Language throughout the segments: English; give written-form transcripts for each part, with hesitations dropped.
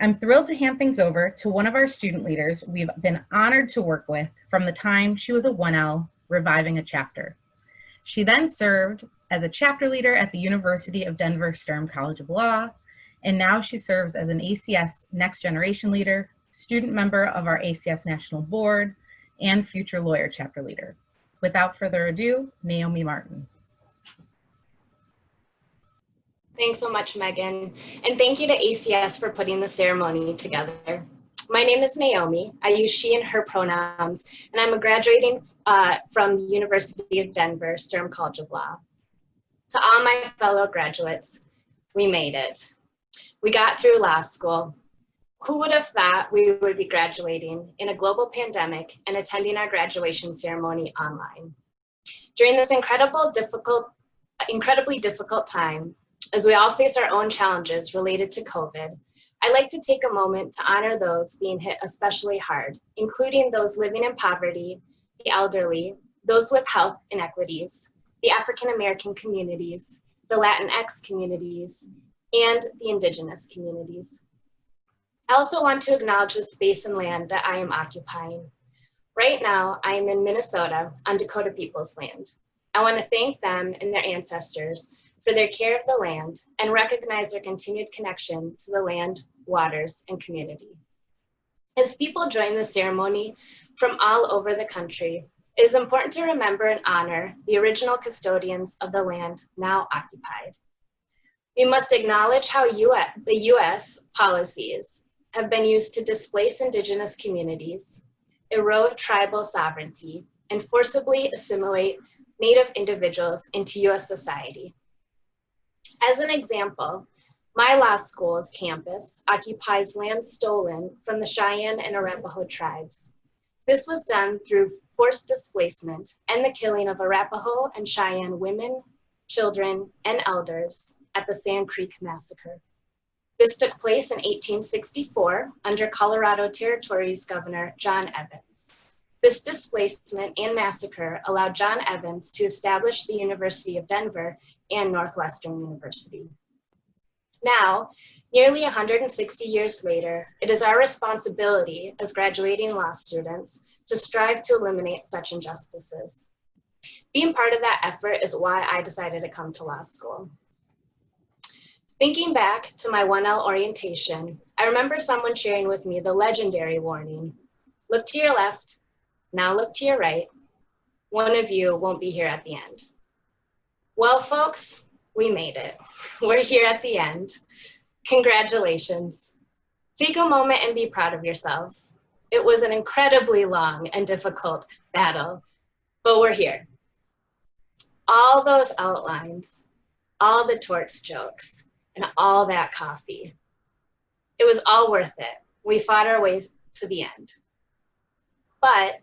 I'm thrilled to hand things over to one of our student leaders we've been honored to work with from the time she was a 1L reviving a chapter. She then served as a chapter leader at the University of Denver Sturm College of Law, and now she serves as an ACS Next Generation Leader, student member of our ACS National Board, and future lawyer chapter leader. Without further ado, Naomi Martin. Thanks so much, Megan. And thank you to ACS for putting the ceremony together. My name is Naomi. I use she and her pronouns, and I'm graduating from the University of Denver Sturm College of Law. To all my fellow graduates, we made it. We got through law school. Who would have thought we would be graduating in a global pandemic and attending our graduation ceremony online? During this incredibly difficult time, as we all face our own challenges related to COVID, I'd like to take a moment to honor those being hit especially hard, including those living in poverty, the elderly, those with health inequities, the African American communities, the Latinx communities, and the Indigenous communities. I also want to acknowledge the space and land that I am occupying. Right now, I am in Minnesota on Dakota People's land. I want to thank them and their ancestors for their care of the land and recognize their continued connection to the land, waters, and community. As people join the ceremony from all over the country, it is important to remember and honor the original custodians of the land now occupied. We must acknowledge how the US policies have been used to displace Indigenous communities, erode tribal sovereignty, and forcibly assimilate Native individuals into US society. As an example, my law school's campus occupies land stolen from the Cheyenne and Arapaho tribes. This was done through forced displacement and the killing of Arapaho and Cheyenne women, children, and elders at the Sand Creek Massacre. This took place in 1864 under Colorado Territories Governor John Evans. This displacement and massacre allowed John Evans to establish the University of Denver and Northwestern University. Now, nearly 160 years later, it is our responsibility as graduating law students to strive to eliminate such injustices. Being part of that effort is why I decided to come to law school. Thinking back to my 1L orientation, I remember someone sharing with me the legendary warning, look to your left, now look to your right, one of you won't be here at the end. Well, folks, we made it. We're here at the end. Congratulations. Take a moment and be proud of yourselves. It was an incredibly long and difficult battle, but we're here. All those outlines, all the torts jokes, and all that coffee. It was all worth it. We fought our way to the end. But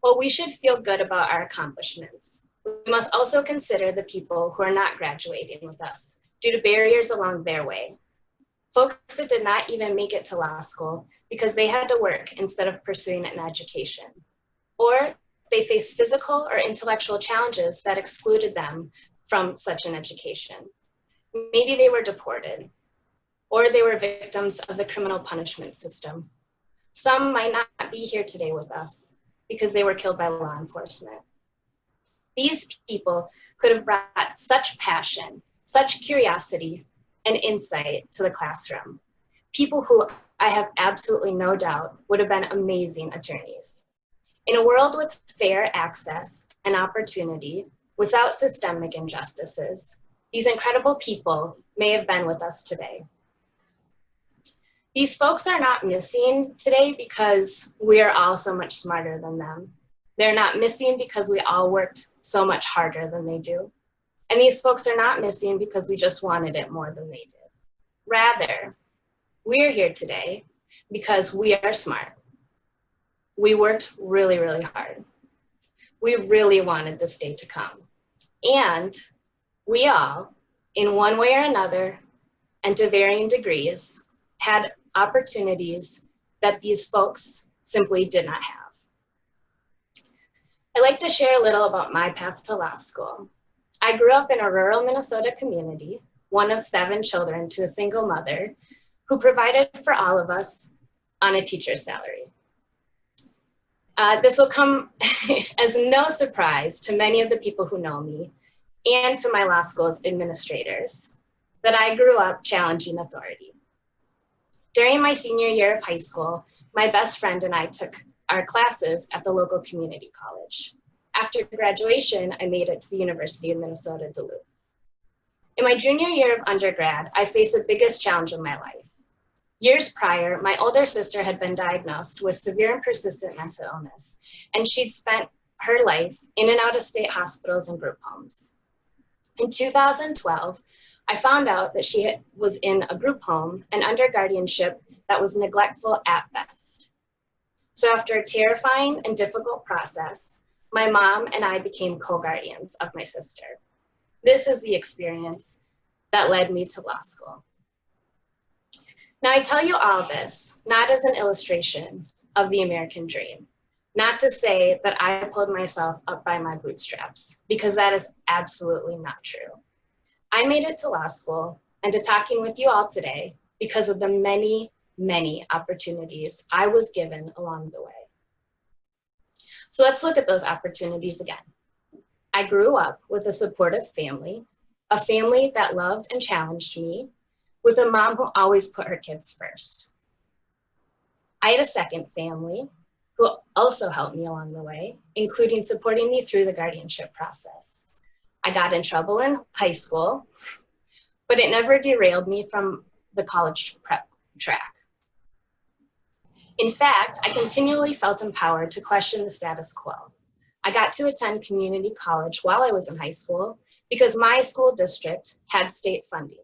while we should feel good about our accomplishments, we must also consider the people who are not graduating with us due to barriers along their way. Folks that did not even make it to law school because they had to work instead of pursuing an education. Or they faced physical or intellectual challenges that excluded them from such an education. Maybe they were deported, or they were victims of the criminal punishment system. Some might not be here today with us because they were killed by law enforcement. These people could have brought such passion, such curiosity, and insight to the classroom. People who I have absolutely no doubt would have been amazing attorneys. In a world with fair access and opportunity, without systemic injustices, these incredible people may have been with us today. These folks are not missing today because we are all so much smarter than them. They're not missing because we all worked so much harder than they do. And these folks are not missing because we just wanted it more than they did. Rather, we're here today because we are smart. We worked really, really hard. We really wanted this day to come. And we all, in one way or another, and to varying degrees, had opportunities that these folks simply did not have. I'd like to share a little about my path to law school. I grew up in a rural Minnesota community, one of 7 children to a single mother, who provided for all of us on a teacher's salary. This will come as no surprise to many of the people who know me and to my law school's administrators that I grew up challenging authority. During my senior year of high school, my best friend and I took our classes at the local community college. After graduation, I made it to the University of Minnesota, Duluth. In my junior year of undergrad, I faced the biggest challenge of my life. Years prior, my older sister had been diagnosed with severe and persistent mental illness, and she'd spent her life in and out of state hospitals and group homes. In 2012, I found out that she was in a group home and under guardianship that was neglectful at best. So after a terrifying and difficult process, my mom and I became co-guardians of my sister. This is the experience that led me to law school. Now, I tell you all this, not as an illustration of the American dream, not to say that I pulled myself up by my bootstraps, because that is absolutely not true. I made it to law school and to talking with you all today because of the many, many opportunities I was given along the way. So let's look at those opportunities again. I grew up with a supportive family, a family that loved and challenged me, with a mom who always put her kids first. I had a second family who also helped me along the way, including supporting me through the guardianship process. I got in trouble in high school, but it never derailed me from the college prep track. In fact, I continually felt empowered to question the status quo. I got to attend community college while I was in high school because my school district had state funding.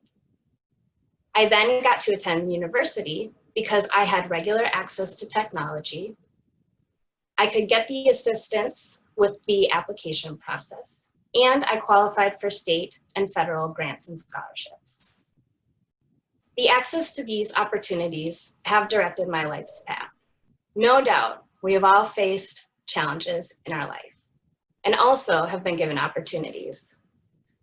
I then got to attend university because I had regular access to technology. I could get the assistance with the application process, and I qualified for state and federal grants and scholarships. The access to these opportunities have directed my life's path. No doubt, we have all faced challenges in our life and also have been given opportunities.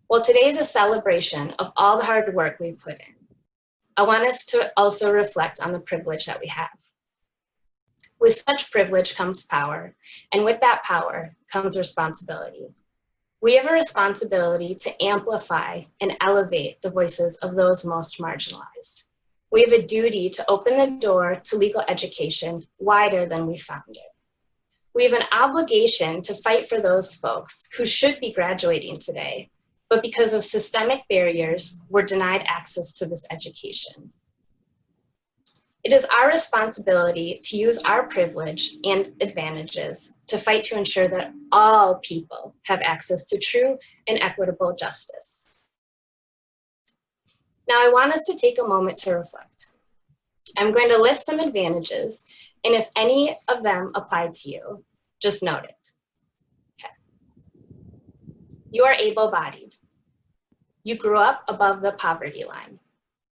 Well, today is a celebration of all the hard work we've put in. I want us to also reflect on the privilege that we have. With such privilege comes power, and with that power comes responsibility. We have a responsibility to amplify and elevate the voices of those most marginalized. We have a duty to open the door to legal education wider than we found it. We have an obligation to fight for those folks who should be graduating today, but because of systemic barriers, were denied access to this education. It is our responsibility to use our privilege and advantages to fight to ensure that all people have access to true and equitable justice. Now, I want us to take a moment to reflect. I'm going to list some advantages, and if any of them apply to you, just note it. Okay. You are able-bodied. You grew up above the poverty line.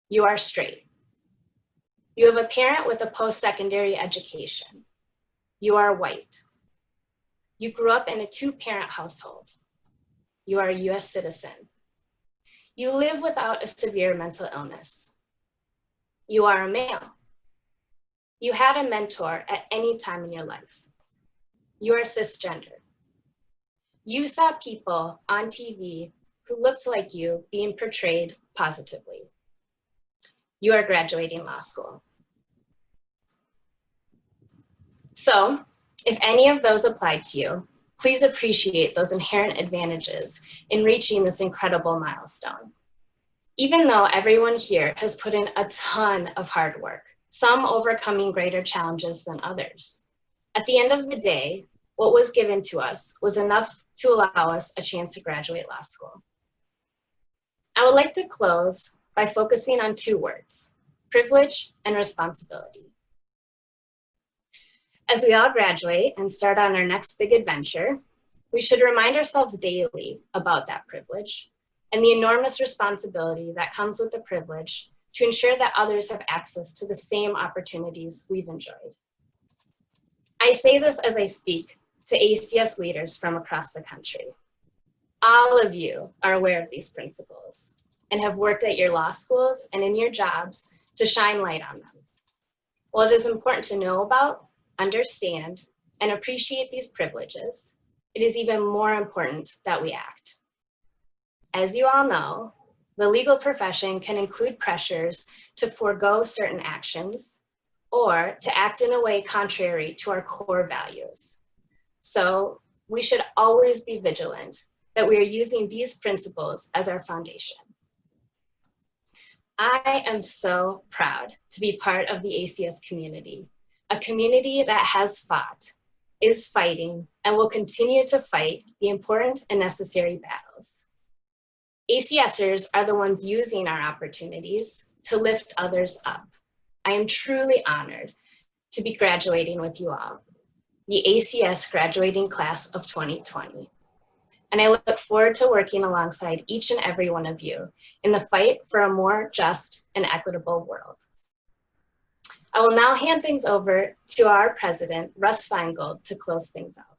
You are straight. You have a parent with a post-secondary education. You are white. You grew up in a two-parent household. You are a US citizen. You live without a severe mental illness. You are a male. You had a mentor at any time in your life. You are cisgender. You saw people on TV who looked like you being portrayed positively. You are graduating law school. So, if any of those apply to you, please appreciate those inherent advantages in reaching this incredible milestone. Even though everyone here has put in a ton of hard work, some overcoming greater challenges than others, at the end of the day, what was given to us was enough to allow us a chance to graduate law school. I would like to close by focusing on two words: privilege and responsibility. As we all graduate and start on our next big adventure, we should remind ourselves daily about that privilege and the enormous responsibility that comes with the privilege to ensure that others have access to the same opportunities we've enjoyed. I say this as I speak to ACS leaders from across the country. All of you are aware of these principles and have worked at your law schools and in your jobs to shine light on them. While it is important to know about, understand, and appreciate these privileges, it is even more important that we act. As you all know, the legal profession can include pressures to forego certain actions or to act in a way contrary to our core values. So we should always be vigilant that we are using these principles as our foundation. I am so proud to be part of the ACS community, a community that has fought, is fighting, and will continue to fight the important and necessary battles. ACSers are the ones using our opportunities to lift others up. I am truly honored to be graduating with you all, the ACS graduating class of 2020. And I look forward to working alongside each and every one of you in the fight for a more just and equitable world. I will now hand things over to our president, Russ Feingold, to close things out.